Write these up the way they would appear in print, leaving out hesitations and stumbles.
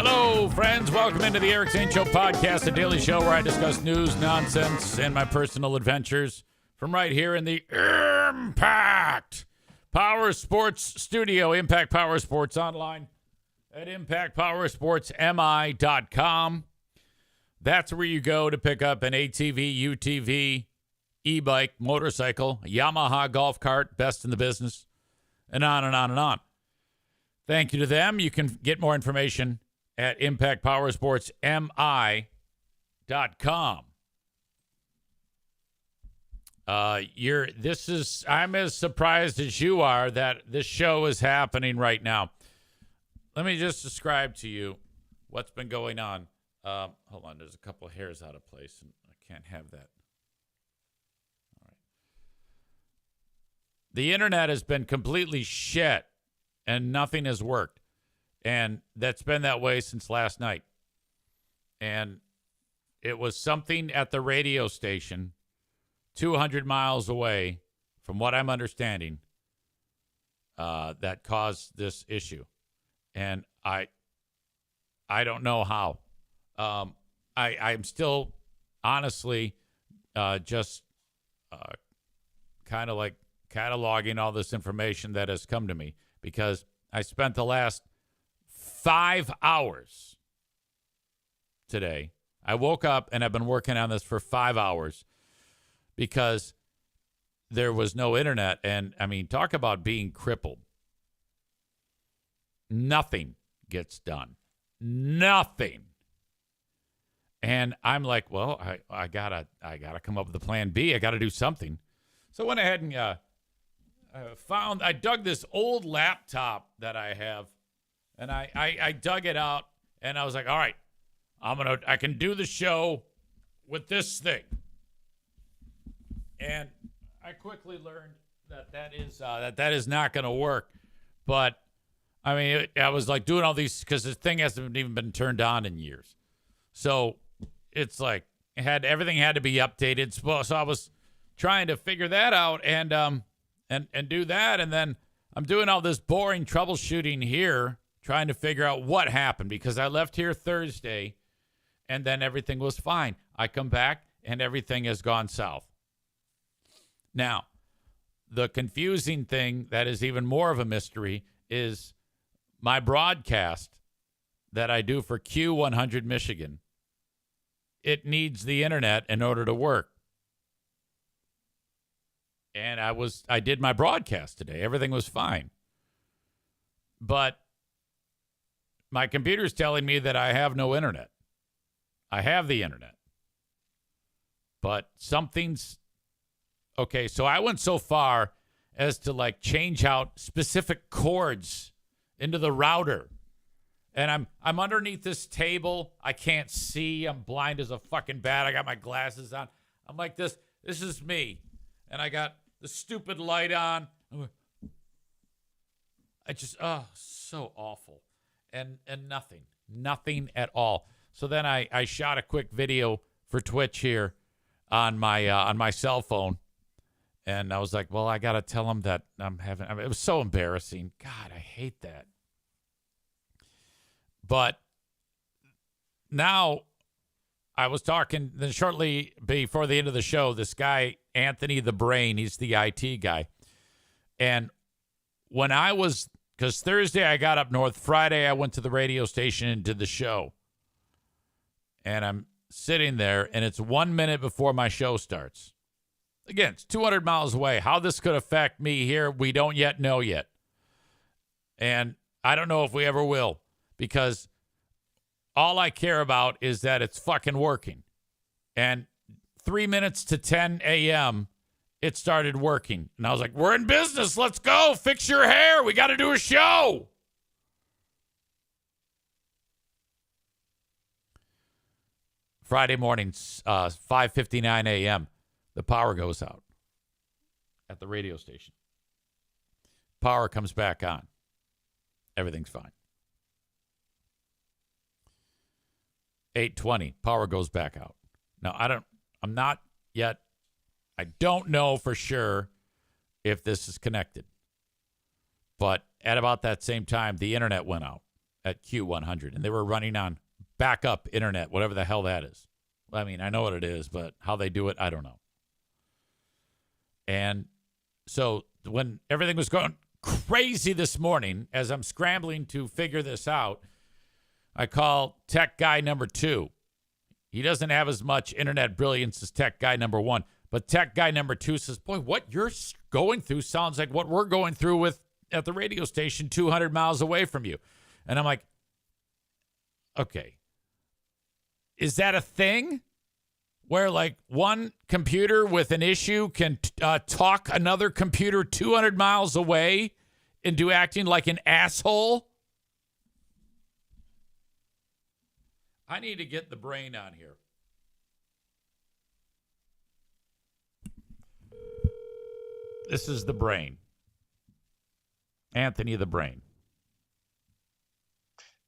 Hello, friends. Welcome into the Eric Zane Show podcast, a daily show where I discuss news, nonsense, and my personal adventures from right here in the Impact Power Sports studio. Impact Power Sports online at impactpowersportsmi.com. That's where you go to pick up an ATV, UTV, e-bike, motorcycle, Yamaha golf cart, best in the business, and on and on and on. Thank you to them. You can get more information at impactpowersportsmi.com. I'm as surprised as you are that this show is happening right now. Let me just describe to you what's been going on. Hold on, there's a couple of hairs out of place, and I can't have that. All right. The internet has been completely shit, and nothing has worked. And that's been that way since last night. And it was something at the radio station 200 miles away, from what I'm understanding, that caused this issue. And I don't know how. I'm still, honestly, just kind of like cataloging all this information that has come to me, because I spent the last 5 hours today. I woke up and I've been working on this for 5 hours because there was no internet. And I mean, talk about being crippled. Nothing gets done. Nothing. And I'm like, well, I gotta come up with a plan B. I gotta do something. So I went ahead and I dug this old laptop that I have, and I dug it out, and I was like, all right, I can do the show with this thing. And I quickly learned that is not going to work. But I mean, I was like doing all these because the thing hasn't even been turned on in years. So it's like everything had to be updated. So I was trying to figure that out and do that, and then I'm doing all this boring troubleshooting here, trying to figure out what happened, because I left here Thursday, and then everything was fine. I come back, and everything has gone south. Now, the confusing thing that is even more of a mystery is my broadcast that I do for Q100 Michigan. It needs the internet in order to work. And I did my broadcast today. Everything was fine. But my computer's telling me that I have no internet. I have the internet. But something's okay. So I went so far as to like change out specific cords into the router. And I'm underneath this table. I can't see. I'm blind as a fucking bat. I got my glasses on. I'm like this. This is me. And I got the stupid light on. So awful. And nothing at all. So then I shot a quick video for Twitch here on my cell phone. And I was like, well, I got to tell them that it was so embarrassing. God, I hate that. But now I was talking then shortly before the end of the show, this guy, Anthony the Brain, he's the IT guy. And when because Thursday I got up north, Friday I went to the radio station and did the show. And I'm sitting there, and it's 1 minute before my show starts. Again, it's 200 miles away. How this could affect me here, we don't yet know yet. And I don't know if we ever will, because all I care about is that it's fucking working. And 3 minutes to 10 a.m., it started working. And I was like, we're in business. Let's go. Fix your hair. We got to do a show. Friday morning, 5:59 a.m., the power goes out at the radio station. Power comes back on. Everything's fine. 8:20, power goes back out. Now, I don't know for sure if this is connected. But at about that same time, the internet went out. at Q100, and they were running on backup internet, whatever the hell that is. I mean, I know what it is, but how they do it, I don't know. And so when everything was going crazy this morning, as I'm scrambling to figure this out, I call tech guy number 2. He doesn't have as much internet brilliance as tech guy number 1, but tech guy number 2 says, boy, what you're going through sounds like what we're going through at the radio station 200 miles away from you. And I'm like, okay, is that a thing where like one computer with an issue can talk another computer 200 miles away into acting like an asshole? I need to get the brain on here. This is the brain. Anthony the Brain.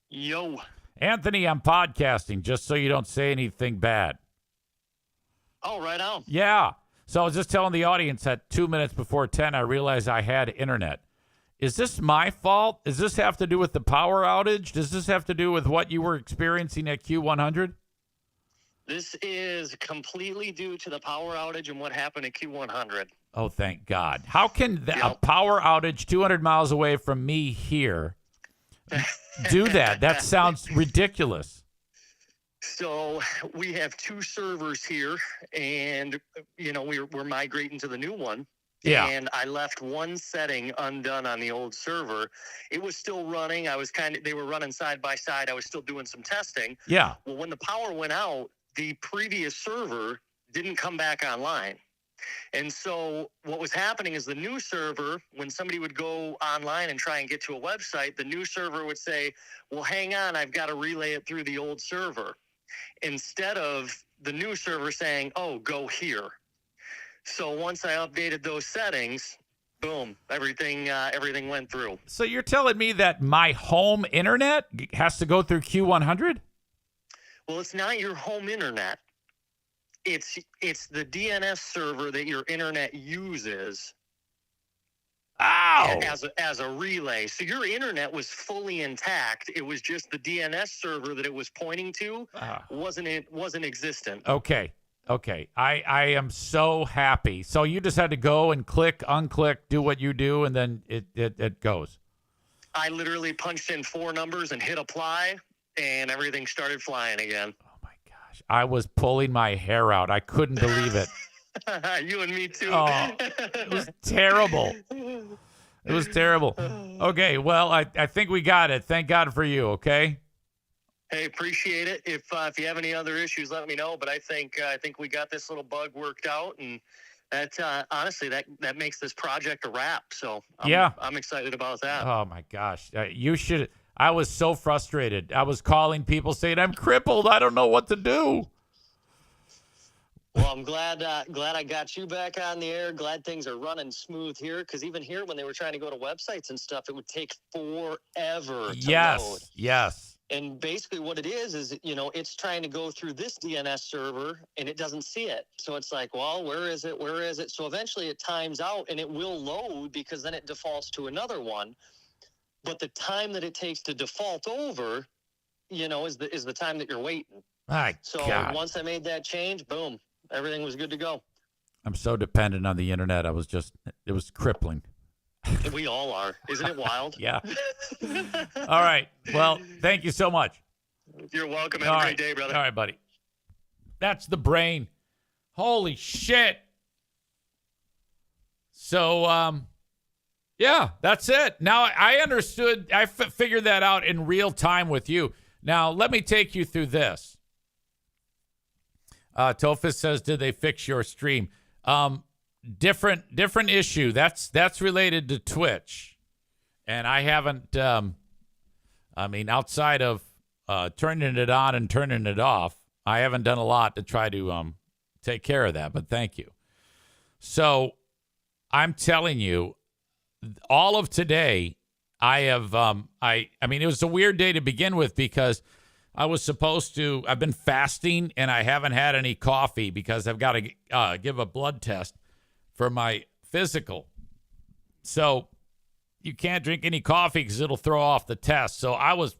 Yo. Anthony, I'm podcasting just so you don't say anything bad. Oh, right on. Yeah. So I was just telling the audience at 2 minutes before 10, I realized I had internet. Is this my fault? Does this have to do with the power outage? Does this have to do with what you were experiencing at Q100? This is completely due to the power outage and what happened at Q100. Oh, thank God. How can a power outage 200 miles away from me here do that? That sounds ridiculous. So we have 2 servers here, and, we're migrating to the new one. Yeah. And I left one setting undone on the old server. It was still running. They were running side by side. I was still doing some testing. Yeah. Well, when the power went out, the previous server didn't come back online. And so what was happening is the new server, when somebody would go online and try and get to a website, the new server would say, well, hang on, I've got to relay it through the old server. Instead of the new server saying, oh, go here. So once I updated those settings, boom, everything went through. So you're telling me that my home internet has to go through Q100? Well, it's not your home internet. It's the DNS server that your internet uses. Ow! As a relay. So your internet was fully intact. It was just the DNS server that it was pointing to wasn't existent. Okay. I am so happy. So you just had to go and click, unclick, do what you do, and then it goes. I literally punched in 4 numbers and hit apply, and everything started flying again. Oh my gosh. I was pulling my hair out. I couldn't believe it. You and me too. Oh, it was terrible. It was terrible. Okay, well, I think we got it. Thank God for you, okay? Hey, appreciate it. If you have any other issues, let me know. But I think we got this little bug worked out, and that honestly that makes this project a wrap. So I'm excited about that. Oh my gosh, you should. I was so frustrated. I was calling people saying I'm crippled. I don't know what to do. Well, I'm glad I got you back on the air. Glad things are running smooth here. Because even here, when they were trying to go to websites and stuff, it would take forever to load. Yes. And basically what it is it's trying to go through this DNS server, and it doesn't see it. So it's like, well, where is it? Where is it? So eventually it times out, and it will load because then it defaults to another one. But the time that it takes to default over, is the time that you're waiting. Once I made that change, boom, everything was good to go. I'm so dependent on the internet. It was crippling. We all are. Isn't it wild? Yeah. All right. Well, thank you so much. You're welcome. Have a great day, brother. All right, buddy. That's the brain. Holy shit. So, yeah, that's it. Now, I understood. I figured that out in real time with you. Now, let me take you through this. Tofus says, did they fix your stream? Different issue. That's related to Twitch. And I haven't, outside of turning it on and turning it off, I haven't done a lot to try to take care of that, but thank you. So I'm telling you, all of today, I have, it was a weird day to begin with because I've been fasting and I haven't had any coffee because I've got to give a blood test for my physical. So you can't drink any coffee because it'll throw off the test. So I was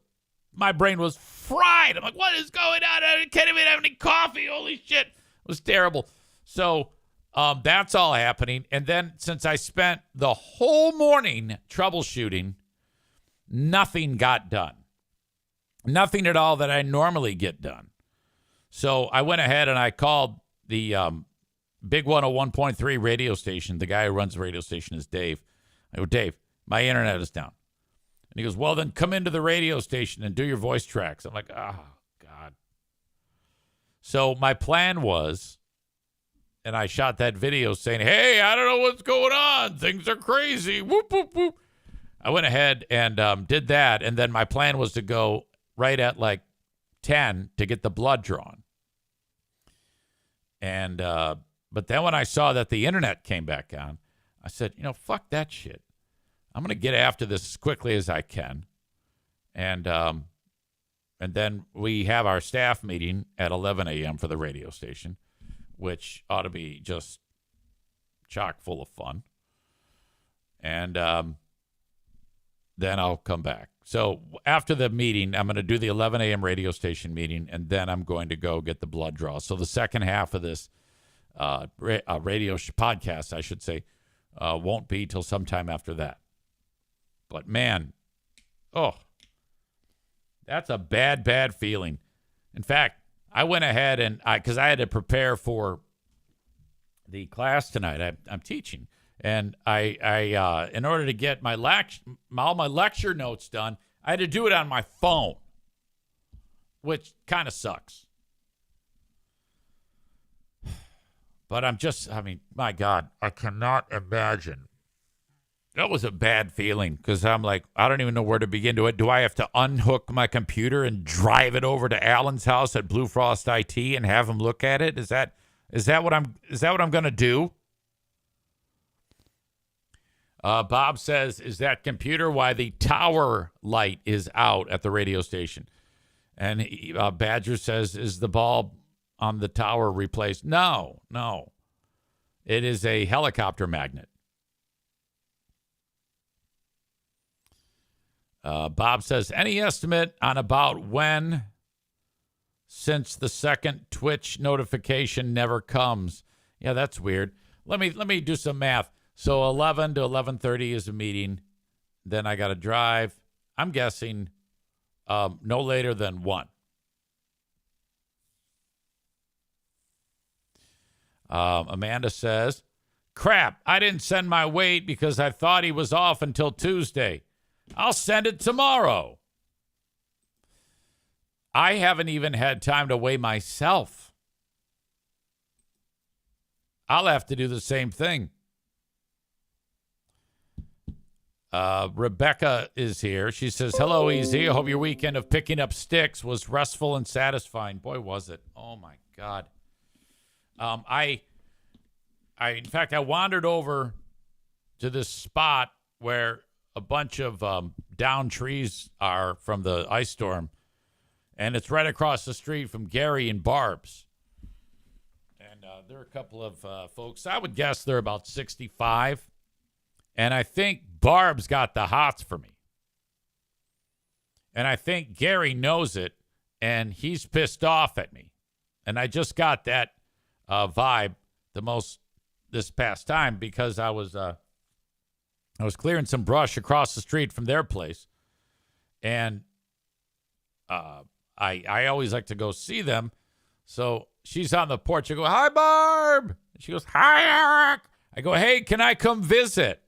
my brain was fried. I'm like, what is going on? I can't even have any coffee. Holy shit. It was terrible. So that's all happening. And then since I spent the whole morning troubleshooting, nothing got done. Nothing at all that I normally get done. So I went ahead and I called the Big 101.3 radio station. The guy who runs the radio station is Dave. I go, Dave, my internet is down. And he goes, well, then come into the radio station and do your voice tracks. I'm like, oh, God. So my plan was, and I shot that video saying, hey, I don't know what's going on. Things are crazy. Whoop, whoop, whoop. I went ahead and did that. And then my plan was to go right at like 10 to get the blood drawn. And, but then when I saw that the internet came back on, I said, fuck that shit. I'm going to get after this as quickly as I can. And then we have our staff meeting at 11 a.m. for the radio station, which ought to be just chock full of fun. And then I'll come back. So after the meeting, I'm going to do the 11 a.m. radio station meeting, and then I'm going to go get the blood draw. So the second half of this radio podcast, I should say, won't be till sometime after that. But, man, that's a bad, bad feeling. In fact, I went ahead and because I had to prepare for the class tonight. I'm teaching. And I in order to get all my lecture notes done, I had to do it on my phone, which kind of sucks. But my God, I cannot imagine. That was a bad feeling because I'm like, I don't even know where to begin to it. Do I have to unhook my computer and drive it over to Alan's house at Blue Frost IT and have him look at it? Is that what I'm going to do? Bob says, is that computer why the tower light is out at the radio station? And Badger says, is the bulb on the tower replaced? No. It is a helicopter magnet. Bob says, any estimate on about when, since the second Twitch notification never comes? Yeah, that's weird. Let me do some math. So 11 to 11:30 is a meeting. Then I got to drive. I'm guessing no later than 1. Amanda says, crap, I didn't send my weight because I thought he was off until Tuesday. I'll send it tomorrow. I haven't even had time to weigh myself. I'll have to do the same thing. Rebecca is here. She says, hello, Easy. I hope your weekend of picking up sticks was restful and satisfying. Boy, was it. Oh, my God. In fact, I wandered over to this spot where a bunch of downed trees are from the ice storm, and it's right across the street from Gary and Barb's. And there are a couple of folks. I would guess they're about 65. And I think Barb's got the hots for me. And I think Gary knows it, and he's pissed off at me. And I just got that vibe the most this past time because I was clearing some brush across the street from their place. And I always like to go see them. So she's on the porch. I go, hi, Barb. And she goes, hi, Eric. I go, hey, can I come visit?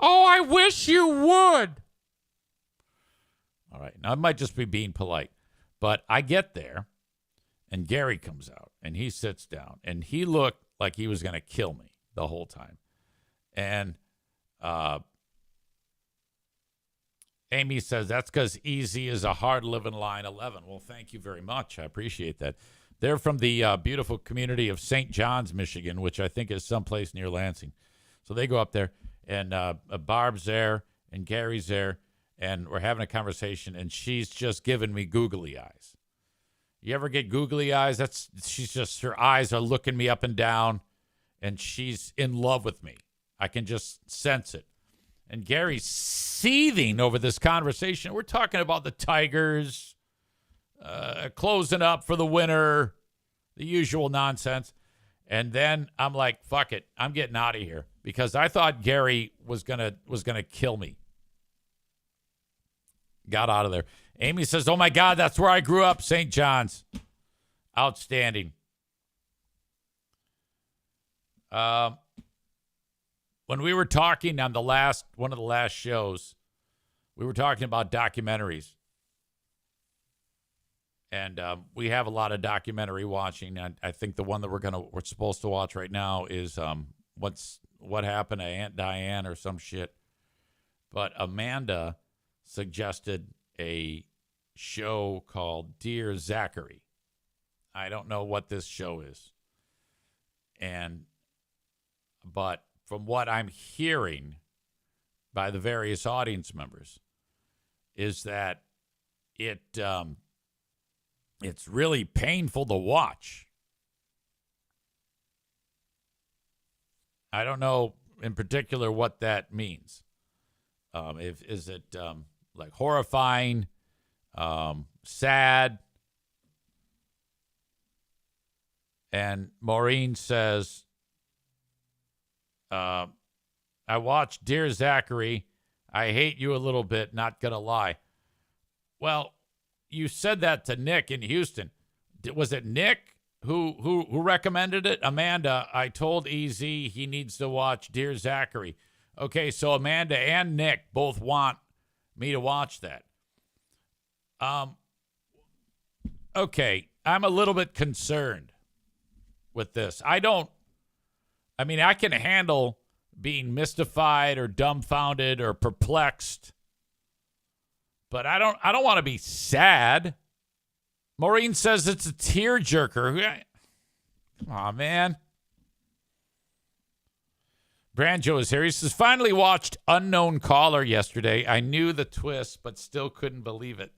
Oh, I wish you would. All right. Now, I might just be being polite. But I get there, and Gary comes out, and he sits down, and he looked like he was going to kill me the whole time. And Amy says, that's because Easy is a hard-living line 11. Well, thank you very much. I appreciate that. They're from the beautiful community of St. John's, Michigan, which I think is someplace near Lansing. So they go up there. And Barb's there, and Gary's there, and we're having a conversation, and she's just giving me googly eyes. You ever get googly eyes? She's just, her eyes are looking me up and down, and she's in love with me. I can just sense it. And Gary's seething over this conversation. We're talking about the Tigers closing up for the winter, the usual nonsense. And then I'm like, fuck it, I'm getting out of here because I thought Gary was gonna kill me. Got out of there. Amy says, "Oh my God, that's where I grew up, St. John's." Outstanding. When we were talking on one of the last shows, we were talking about documentaries. And we have a lot of documentary watching. I think the one that we're supposed to watch right now is what happened to Aunt Diane or some shit. But Amanda suggested a show called Dear Zachary. I don't know what this show is. But from what I'm hearing by the various audience members is that it's really painful to watch. I don't know in particular what that means. Is it like horrifying, sad? And Maureen says, I watched Dear Zachary. I hate you a little bit, not gonna lie. Well, you said that to Nick in Houston. Was it Nick who recommended it? Amanda, I told EZ he needs to watch Dear Zachary. Okay, so Amanda and Nick both want me to watch that. Okay, I'm a little bit concerned with this. I can handle being mystified or dumbfounded or perplexed. But I don't want to be sad. Maureen says it's a tearjerker. Come on, man. Branjo is here. He says, finally watched Unknown Caller yesterday. I knew the twist, but still couldn't believe it.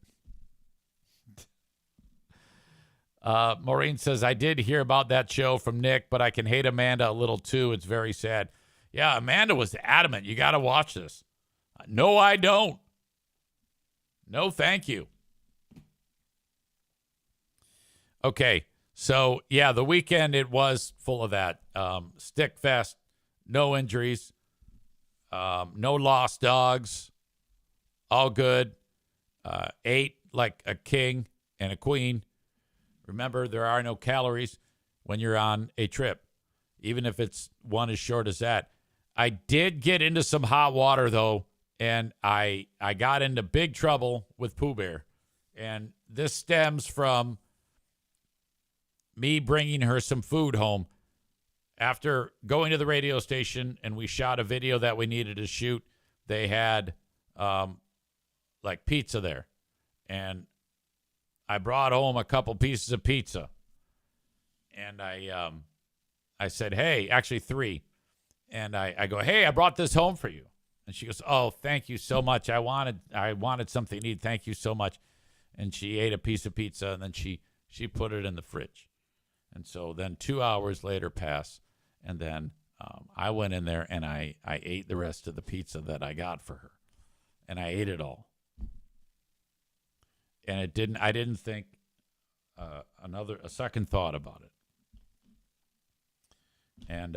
Maureen says, I did hear about that show from Nick, but I can hate Amanda a little too. It's very sad. Yeah, Amanda was adamant. You got to watch this. No, I don't. No, thank you. Okay, so, yeah, the weekend, it was full of that. Stick fest, no injuries, no lost dogs, all good. Ate like a king and a queen. Remember, there are no calories when you're on a trip, even if it's one as short as that. I did get into some hot water, though, and I got into big trouble with Pooh Bear. And this stems from me bringing her some food home after going to the radio station, and we shot a video that we needed to shoot. They had like pizza there, and I brought home a couple pieces of pizza, and I said, hey, actually 3, and I go, hey, I brought this home for you. And she goes, oh, thank you so much. I wanted something to eat. Thank you so much. And she ate a piece of pizza, and then she put it in the fridge. And so then 2 hours later pass, and then I went in there and I ate the rest of the pizza that I got for her, and I ate it all. And I didn't think a second thought about it. And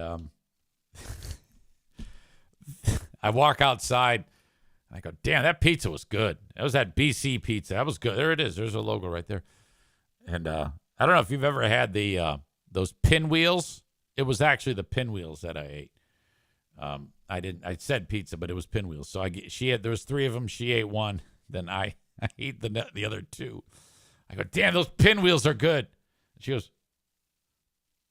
I walk outside, and I go, damn, that pizza was good. That was that BC pizza. That was good. There it is. There's a logo right there. And I don't know if you've ever had those pinwheels. It was actually the pinwheels that I ate. I said pizza, but it was pinwheels. So there was 3 of them. She ate 1. Then I ate the other 2. I go, damn, those pinwheels are good. She goes,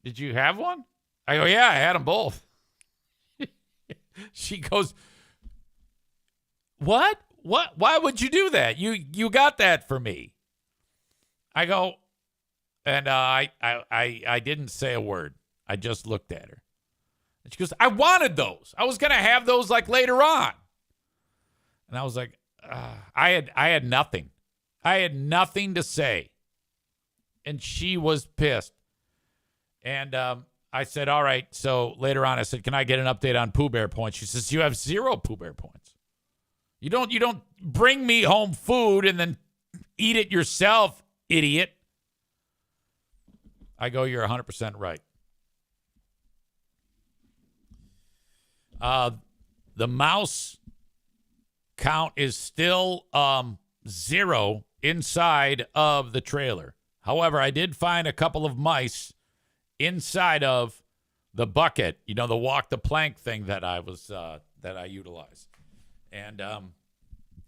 did you have one? I go, yeah, I had them both. She goes, what? Why would you do that? You got that for me. I go, and I didn't say a word. I just looked at her. And she goes, I wanted those. I was going to have those like later on. And I was like, I had nothing. I had nothing to say. And she was pissed. And I said, all right. So later on, I said, can I get an update on Pooh Bear points? She says, you have 0 Pooh Bear points. You don't bring me home food and then eat it yourself, idiot. I go, you're 100% right. The mouse count is still 0 inside of the trailer. However, I did find a couple of mice inside of the bucket, the walk the plank thing that I utilized. And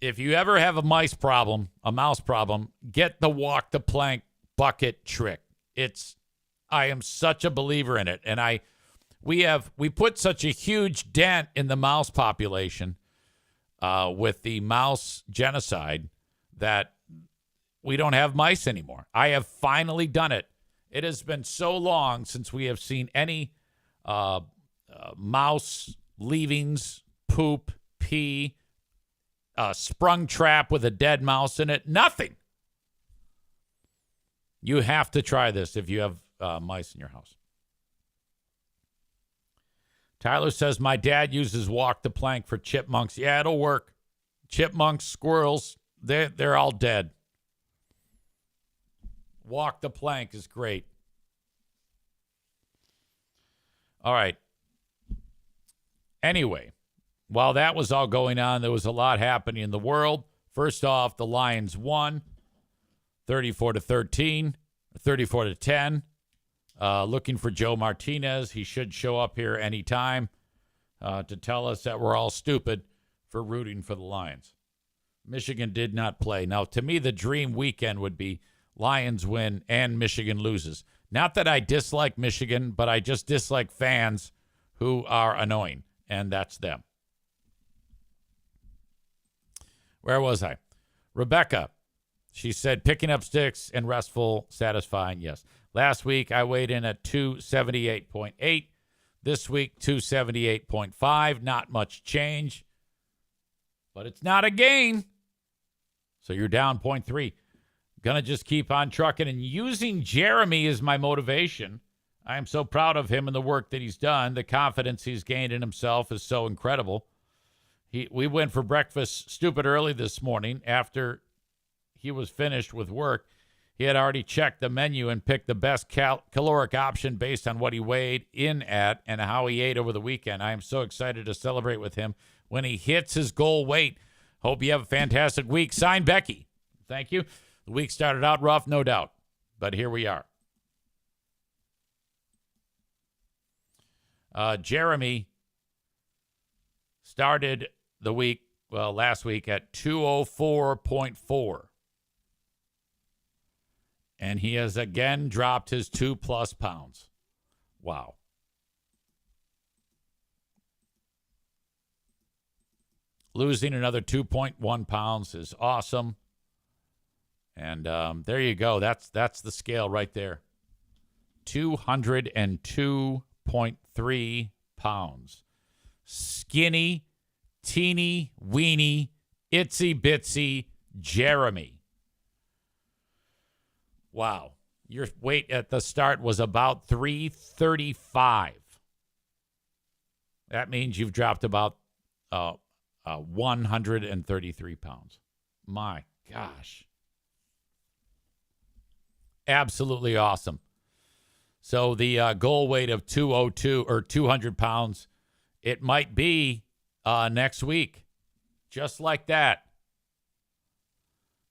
if you ever have a mouse problem, get the walk the plank bucket trick. I am such a believer in it. And we put such a huge dent in the mouse population with the mouse genocide that we don't have mice anymore. I have finally done it. It has been so long since we have seen any mouse leavings, poop, pee, sprung trap with a dead mouse in it. Nothing. You have to try this if you have mice in your house. Tyler says, my dad uses walk the plank for chipmunks. Yeah, it'll work. Chipmunks, squirrels, they're all dead. Walk the plank is great. All right. Anyway, while that was all going on, there was a lot happening in the world. First off, the Lions won 34-13, 34-10. Looking for Joe Martinez. He should show up here anytime to tell us that we're all stupid for rooting for the Lions. Michigan did not play. Now, to me, the dream weekend would be Lions win and Michigan loses. Not that I dislike Michigan, but I just dislike fans who are annoying, and that's them. Where was I? Rebecca. She said, picking up sticks and restful, satisfying, yes. Last week, I weighed in at 278.8. This week, 278.5. Not much change, but it's not a gain. So you're down 0.3. Going to just keep on trucking and using Jeremy as my motivation. I am so proud of him and the work that he's done. The confidence he's gained in himself is so incredible. We went for breakfast stupid early this morning after he was finished with work. He had already checked the menu and picked the best caloric option based on what he weighed in at and how he ate over the weekend. I am so excited to celebrate with him when he hits his goal weight. Hope you have a fantastic week. Signed, Becky. Thank you. The week started out rough, no doubt, but here we are. Jeremy started the week, last week at 204.4. And he has again dropped his 2+ pounds. Wow. Losing another 2.1 pounds is awesome. And there you go. That's the scale right there. 202.3 pounds. Skinny, teeny, weeny, itsy bitsy Jeremy. Wow. Your weight at the start was about 335. That means you've dropped about 133 pounds. My gosh. Absolutely awesome. So the goal weight of 202 or 200 pounds, it might be next week. Just like that.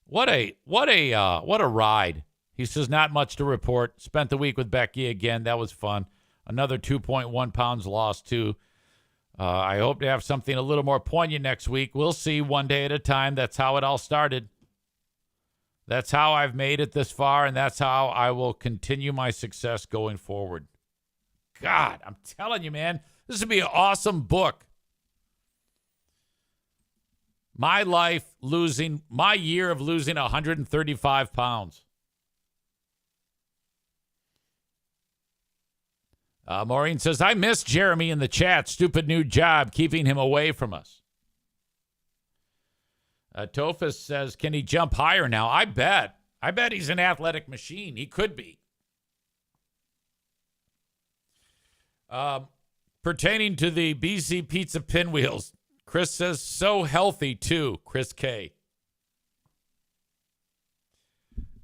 What a ride. He says not much to report. Spent the week with Becky again. That was fun. Another 2.1 pounds lost too. I hope to have something a little more poignant next week. We'll see, one day at a time. That's how it all started. That's how I've made it this far, and that's how I will continue my success going forward. God, I'm telling you, man, this would be an awesome book. My year of losing 135 pounds. Maureen says, I miss Jeremy in the chat. Stupid new job keeping him away from us. Tophus says, can he jump higher now? I bet. I bet he's an athletic machine. He could be. Pertaining to the BC Pizza Pinwheels, Chris says, so healthy too, Chris K.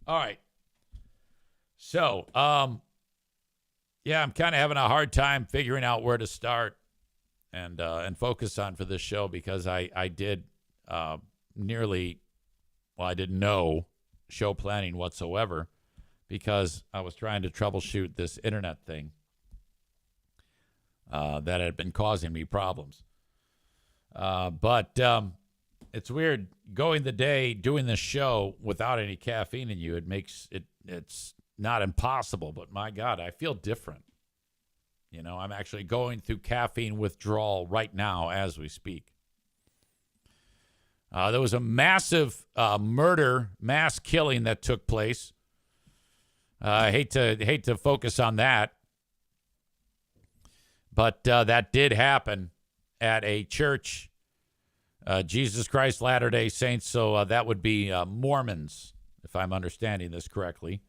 All right. So, yeah, I'm kind of having a hard time figuring out where to start and focus on for this show because I did I didn't know show planning whatsoever because I was trying to troubleshoot this internet thing that had been causing me problems. But it's weird going the day doing this show without any caffeine in you. It's not impossible, but my God, I feel different. You know, I'm actually going through caffeine withdrawal right now as we speak. There was a massive mass killing that took place. I hate to focus on that, but that did happen at a church, Jesus Christ Latter-day Saints. So that would be Mormons, if I'm understanding this correctly,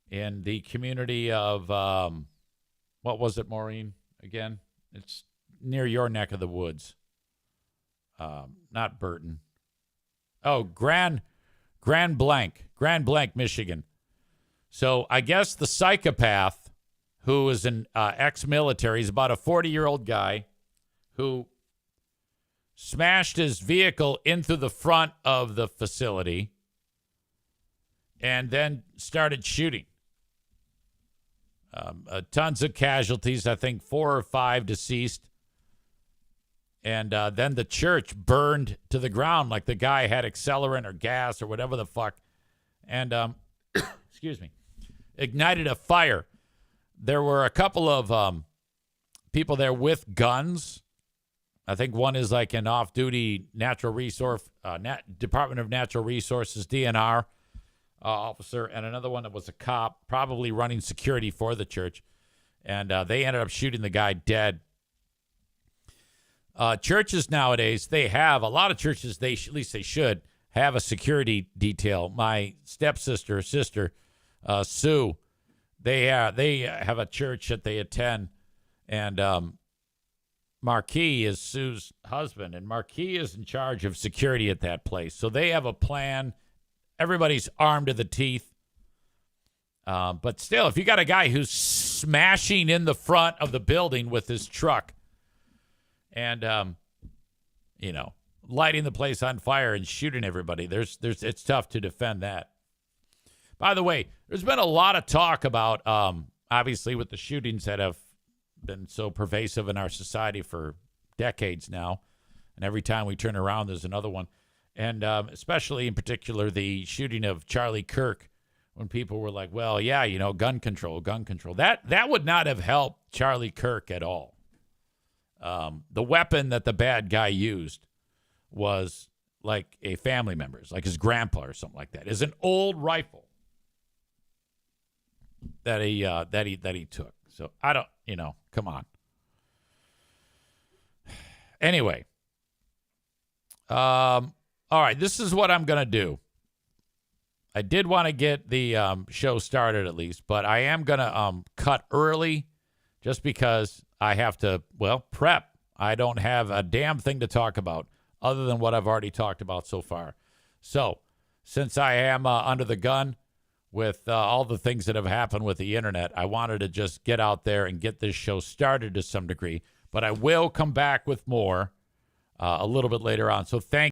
in the community of what was it, Maureen? Again, it's near your neck of the woods. Not Burton. Oh, Grand Blanc, Michigan. So I guess the psychopath who is an ex-military, he's about a 40-year-old guy who smashed his vehicle into the front of the facility and then started shooting. Tons of casualties, I think 4 or 5 deceased. And then the church burned to the ground like the guy had accelerant or gas or whatever the fuck. And, excuse me, ignited a fire. There were a couple of people there with guns. I think one is like an off-duty natural resource, Department of Natural Resources, DNR officer, and another one that was a cop, probably running security for the church. And they ended up shooting the guy dead. Churches nowadays, they have a lot of churches. At least they should have a security detail. My sister, Sue, they have a church that they attend, and Marquis is Sue's husband, and Marquis is in charge of security at that place. So they have a plan. Everybody's armed to the teeth. But still, if you got a guy who's smashing in the front of the building with his truck and, lighting the place on fire and shooting everybody, it's tough to defend that. By the way, there's been a lot of talk about, obviously, with the shootings that have been so pervasive in our society for decades now. And every time we turn around, there's another one. And especially in particular, the shooting of Charlie Kirk, when people were like, well, yeah, gun control. That would not have helped Charlie Kirk at all. The weapon that the bad guy used was like a family member's, like his grandpa or something like that. Is an old rifle that he took. So I don't, come on. Anyway, all right, this is what I'm going to do. I did want to get the show started at least, but I am going to cut early just because I have to, prep. I don't have a damn thing to talk about other than what I've already talked about so far. So since I am under the gun with all the things that have happened with the internet, I wanted to just get out there and get this show started to some degree. But I will come back with more a little bit later on. So thank